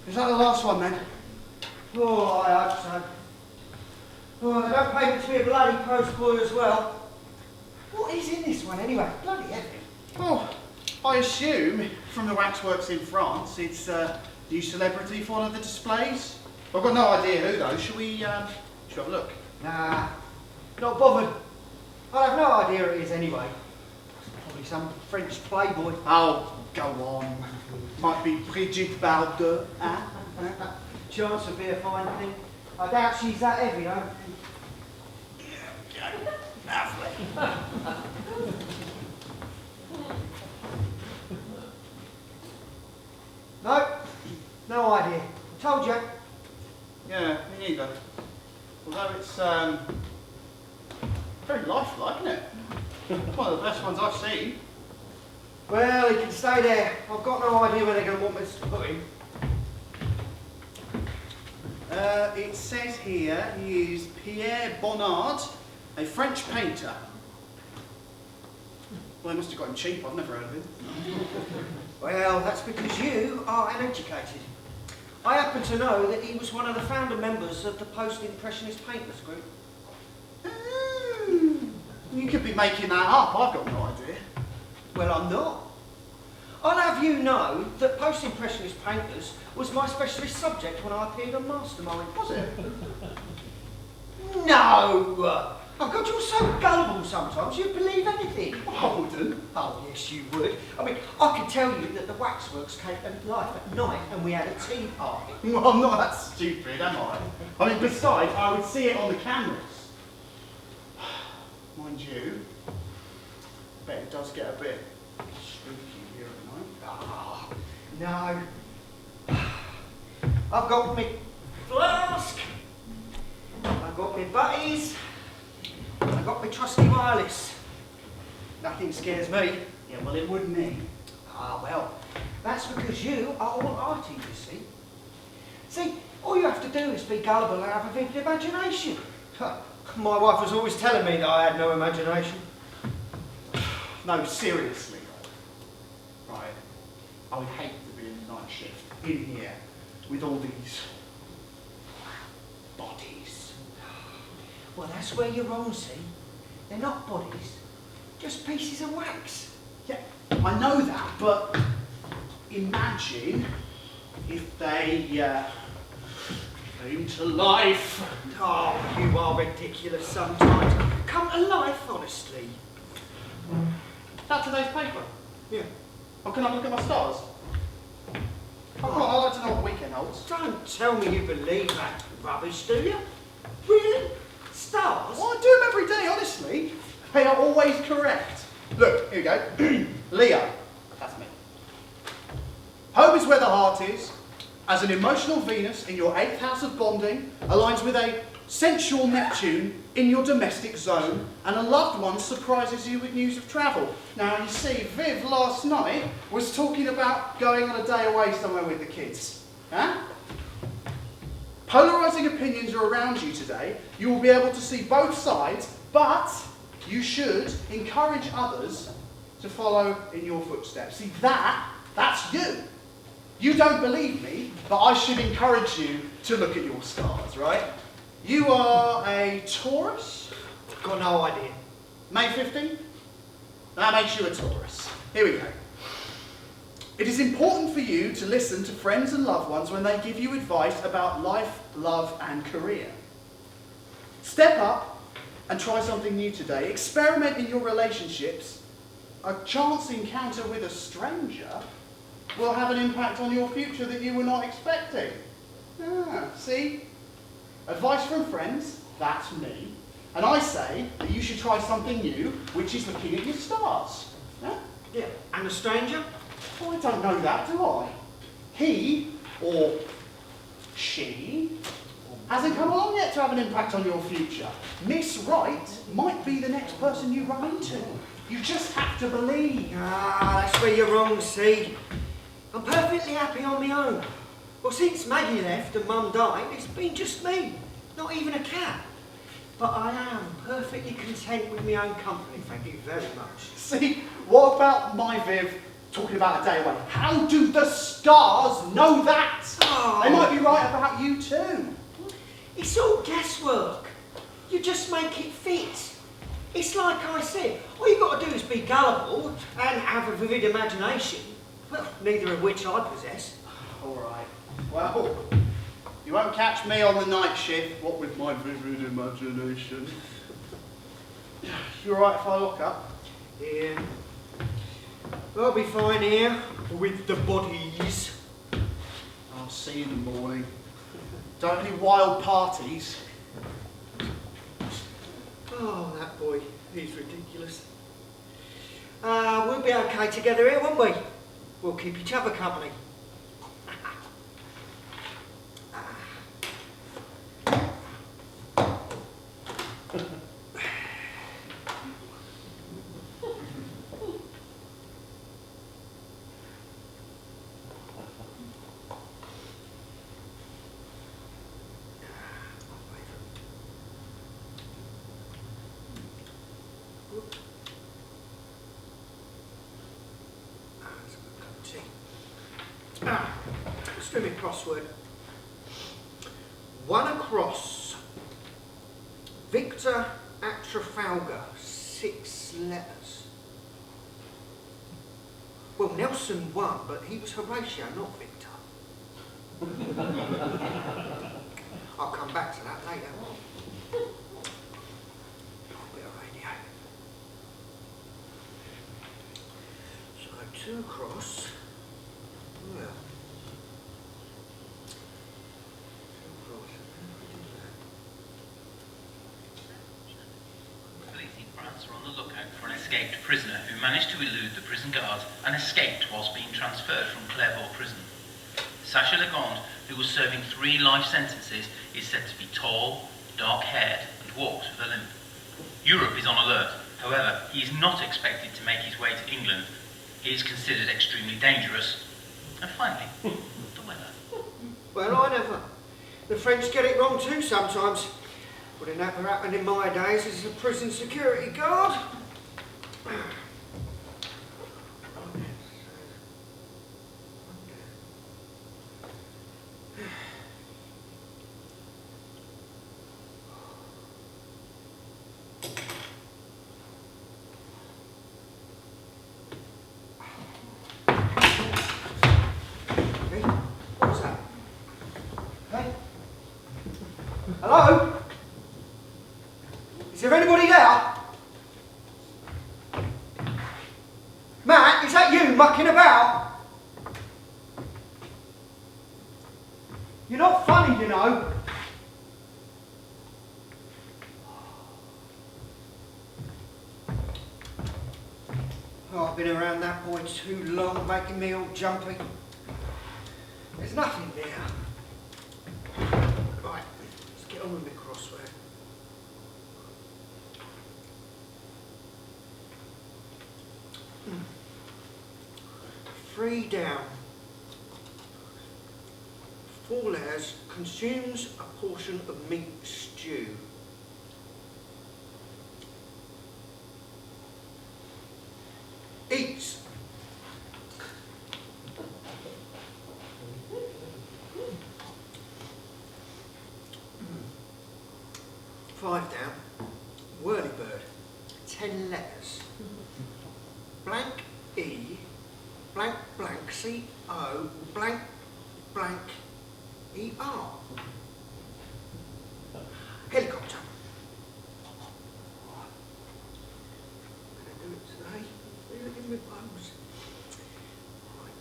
Is that the last one then? Oh, I hope so. Oh, they don't pay me to be a bloody post boy as well. What is in this one anyway? Bloody heavy. Oh, I assume from the waxworks in France, it's new celebrity for one of the displays. I've got no idea who though. Should we have a look? Nah, not bothered. I have no idea who it is anyway. Probably some French playboy. Oh, go on. Might be Brigitte Bardot, eh? Chance would be a fine thing. I doubt she's that heavy though. Yeah, lovely. No idea. I told you. Yeah, me neither. Although it's very lifelike, isn't it? One of the best ones I've seen. Well, he can stay there. I've got no idea where they're going to want me to put him. It says here he is Pierre Bonnard, a French painter. Well, they must have got him cheap. I've never heard of him. Well, that's because you are uneducated. I happen to know that he was one of the founder members of the Post-Impressionist Painters group. You could be making that up. I've got no idea. Well, I'm not. I'll have you know that Post-Impressionist Painters was my specialist subject when I appeared on Mastermind. Was it? No! Oh God, you're so gullible sometimes, you'd believe anything. I wouldn't. Oh, yes, you would. I mean, I can tell you that the waxworks came to life at night and we had a tea party. Well, I'm not that stupid, am I? I mean, besides, I would see it on the cameras. Mind you, I bet it does get a bit spooky here at night. Ah, no. I've got me flask. I've got me butties. I've got my trusty wireless. Nothing scares me. Yeah, well, it would me. Ah, well, that's because you are all arty, you see. See, all you have to do is be gullible and have a vivid imagination. My wife was always telling me that I had no imagination. No, seriously. Right. I would hate to be in the night shift in here with all these bodies. Well, that's where you're wrong, see. They're not bodies, just pieces of wax. Yeah, I know that, but imagine if they came to life. Oh, you are ridiculous sometimes. Come to life, honestly. Is that today's paper? Yeah. Oh, can I look at my stars? Oh, come on, I'd like to know what the weekend holds. Don't tell me you believe that rubbish, do you? Really? Stars? Well, I do them every day, honestly. They are always correct. Look, here we go. Leo. That's me. Home is where the heart is. As an emotional Venus in your 8th house of bonding aligns with a sensual Neptune in your domestic zone, and a loved one surprises you with news of travel. Now, you see, Viv last night was talking about going on a day away somewhere with the kids. Huh? Polarising opinions are around you today. You will be able to see both sides, but you should encourage others to follow in your footsteps. See, that's you. You don't believe me, but I should encourage you to look at your stars, right? You are a Taurus? Got no idea. May 15th? That makes you a Taurus. Here we go. It is important for you to listen to friends and loved ones when they give you advice about life, love, and career. Step up and try something new today. Experiment in your relationships. A chance encounter with a stranger will have an impact on your future that you were not expecting. Ah, see? Advice from friends, that's me. And I say that you should try something new, which is looking at your stars. Yeah? Yeah. And a stranger? Well, I don't know that, do I? He, or she, hasn't come along yet to have an impact on your future. Miss Right might be the next person you run into. You just have to believe. Ah, that's where you're wrong, see. I'm perfectly happy on my own. Well, since Maggie left and Mum died, it's been just me, not even a cat. But I am perfectly content with my own company, thank you very much. See, what about my Viv talking about a day away. How do the stars know that? Oh. They might be right about you too. It's all guesswork. You just make it fit. It's like I said, all you've got to do is be gullible and have a vivid imagination. Well, neither of which I possess. All right. Well, you won't catch me on the night shift, what with my vivid imagination. You all right if I lock up? Yeah. I'll be fine here with the bodies. I'll see you in the morning. Don't have any wild parties. Oh, that boy, he's ridiculous. We'll be okay together here, won't we? We'll keep each other company. Let's do me crossword. One across. Victor at Trafalgar. 6 letters. Well, Nelson won, but he was Horatio, not Victor. I'll come back to that later. A bit of radio. So 2 across. Well. Police in France are on the lookout for an escaped prisoner who managed to elude the prison guards and escaped whilst being transferred from Clairvaux prison. Sacha Legrand, who was serving 3 life sentences, is said to be tall, dark-haired and walks with a limp. Europe is on alert. However, he is not expected to make his way to England. He is considered extremely dangerous. And finally, the weather. Well, I never. The French get it wrong too sometimes. Would it never happened in my days as a prison security guard? Hey, what's that? Hey? Hello? Is there anybody there? Matt, is that you mucking about? You're not funny, you know. Oh, I've been around that boy too long, making me all jumpy. There's nothing there. Right, let's get on with my crossword. Three down. 4 letters, consumes a portion of meat stew. Eats. Five down. Whirlybird. 10 letters. Blank E. Blank blank C-O. Blank blank E-R. Helicopter. Can I do it today? Feel it in my bones. Right.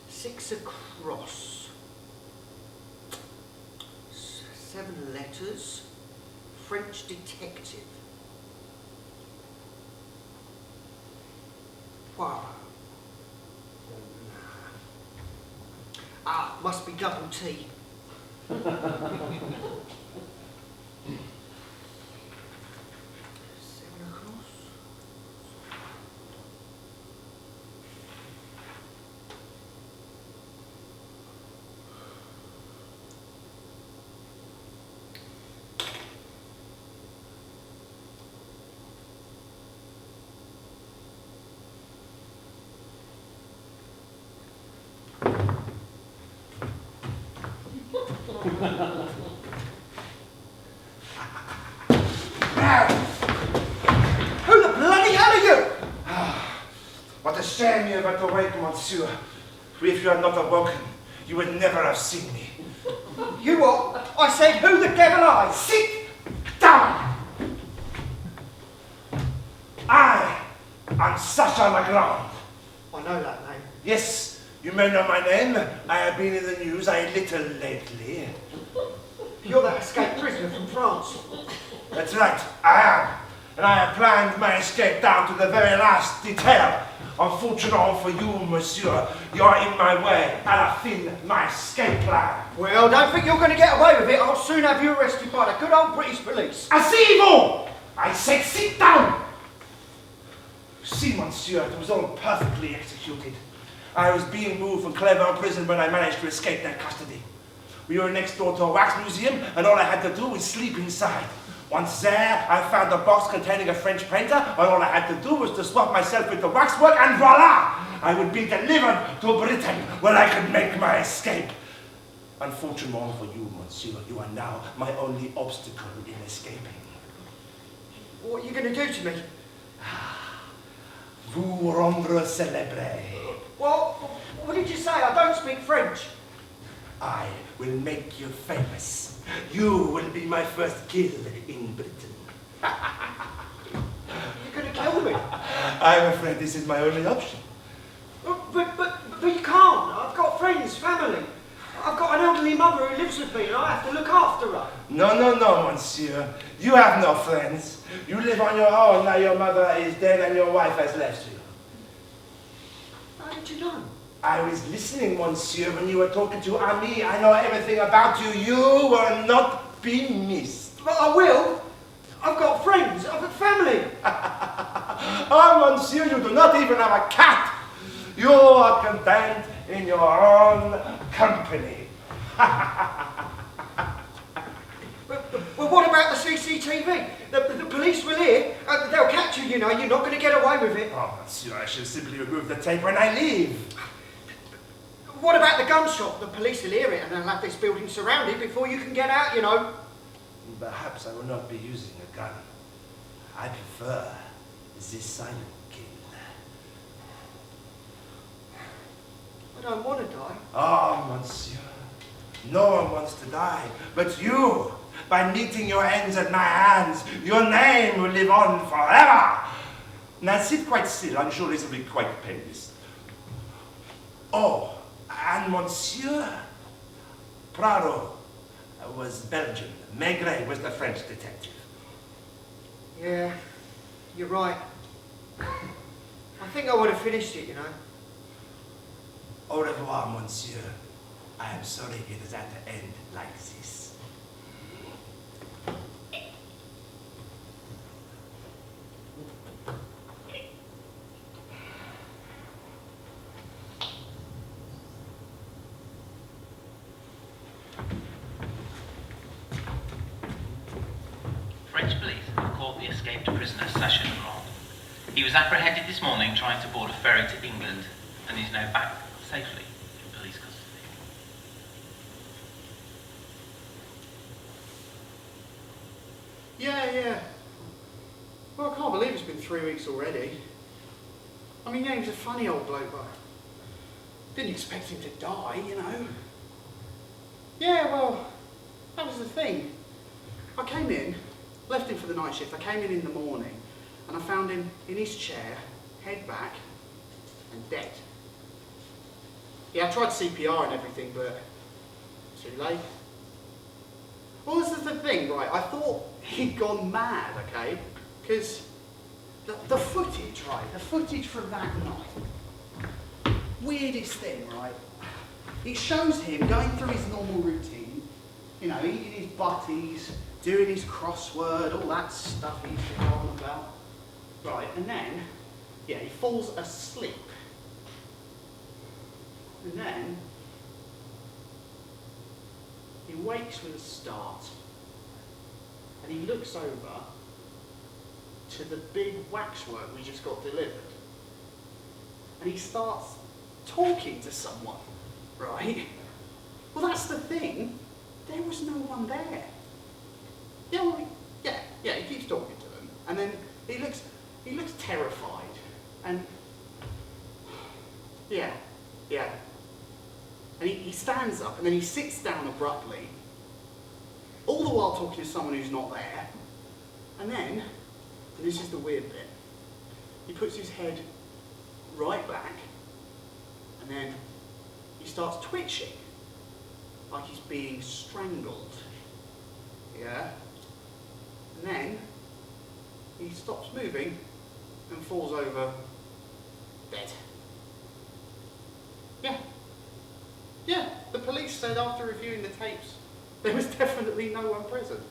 6 across. 7 letters. French detective. Poirot. Ah, must be double T. 7 across. Who the bloody hell are you? What a shame you were awake, monsieur. If you had not awoken, you would never have seen me. You what? I said, who the devil are you? Sit down! I am Sacha Legrand. I know that name. Yes, you may know my name. I have been in the news a little lately. You're that escaped prisoner from France. That's right, I am. And I have planned my escape down to the very last detail. Unfortunately for you, monsieur, you're in my way. À la fin, my escape plan. Well, don't think you're going to get away with it. I'll soon have you arrested by the good old British police. Asseyez-vous! I said sit down! See, monsieur, it was all perfectly executed. I was being moved from Clermont prison when I managed to escape their custody. We were next door to a wax museum, and all I had to do was sleep inside. Once there, I found a box containing a French painter, and all I had to do was to swap myself with the waxwork, and voila! I would be delivered to Britain, where I could make my escape. Unfortunately for you, monsieur, you are now my only obstacle in escaping. What are you going to do to me? Vous rendre célèbre. Well, what did you say? I don't speak French. I will make you famous. You will be my first kill in Britain. You're going to kill me. I'm afraid this is my only option. But you can't. I've got friends, family. I've got an elderly mother who lives with me and I have to look after her. No, monsieur. You have no friends. You live on your own. Now your mother is dead and your wife has left you. How did you know? I was listening, monsieur, when you were talking to Ami. I know everything about you. You will not be missed. But I will. I've got friends. I've got family. Oh, monsieur, you do not even have a cat. You are content in your own company. Well, what about the CCTV? The police will hear. They'll catch you, you know. You're not going to get away with it. Oh, monsieur, I shall simply remove the tape when I leave. What about the gun shop? The police will hear it and they'll have this building surrounded before you can get out, you know. Perhaps I will not be using a gun. I prefer the silent kill. I don't want to die. Oh, monsieur, no one wants to die, but you. By meeting your ends at my hands, your name will live on forever. Now sit quite still, I'm sure this will be quite painless. Oh, and monsieur, Prado was Belgian, Maigret was the French detective. Yeah, you're right. I think I would have finished it, you know. Au revoir, monsieur. I am sorry it is at the end like this. French police have caught the escaped prisoner Sacha Legrand. He was apprehended this morning trying to board a ferry to England and is now back safely in police custody. Yeah. Well, I can't believe it's been 3 weeks already. I mean, yeah, he was a funny old bloke, but didn't expect him to die, you know. Yeah, well, that was the thing. I came in, left him for the night shift. I came in the morning, and I found him in his chair, head back, and dead. Yeah, I tried CPR and everything, but too late. Well, this is the thing, right? I thought he'd gone mad, okay? Because the footage, right? The footage from that night. Weirdest thing, right? It shows him going through his normal routine, you know, eating his butties, doing his crossword, all that stuff he's been on about. Right, and then, yeah, he falls asleep. And then, he wakes with a start. And he looks over to the big waxwork we just got delivered. And he starts talking to someone, right? Well, that's the thing. there was no one there. Yeah, well, yeah, he keeps talking to them. And then he looks terrified. And yeah. And he stands up and then he sits down abruptly, all the while talking to someone who's not there. And then, and this is the weird bit, he puts his head right back and then he starts twitching like he's being strangled. Yeah? And then he stops moving and falls over dead. Yeah, the police said after reviewing the tapes, there was definitely no one present.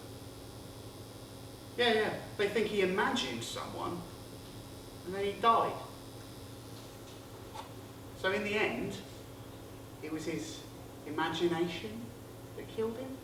Yeah, they think he imagined someone, and then he died. So in the end, it was his imagination that killed him.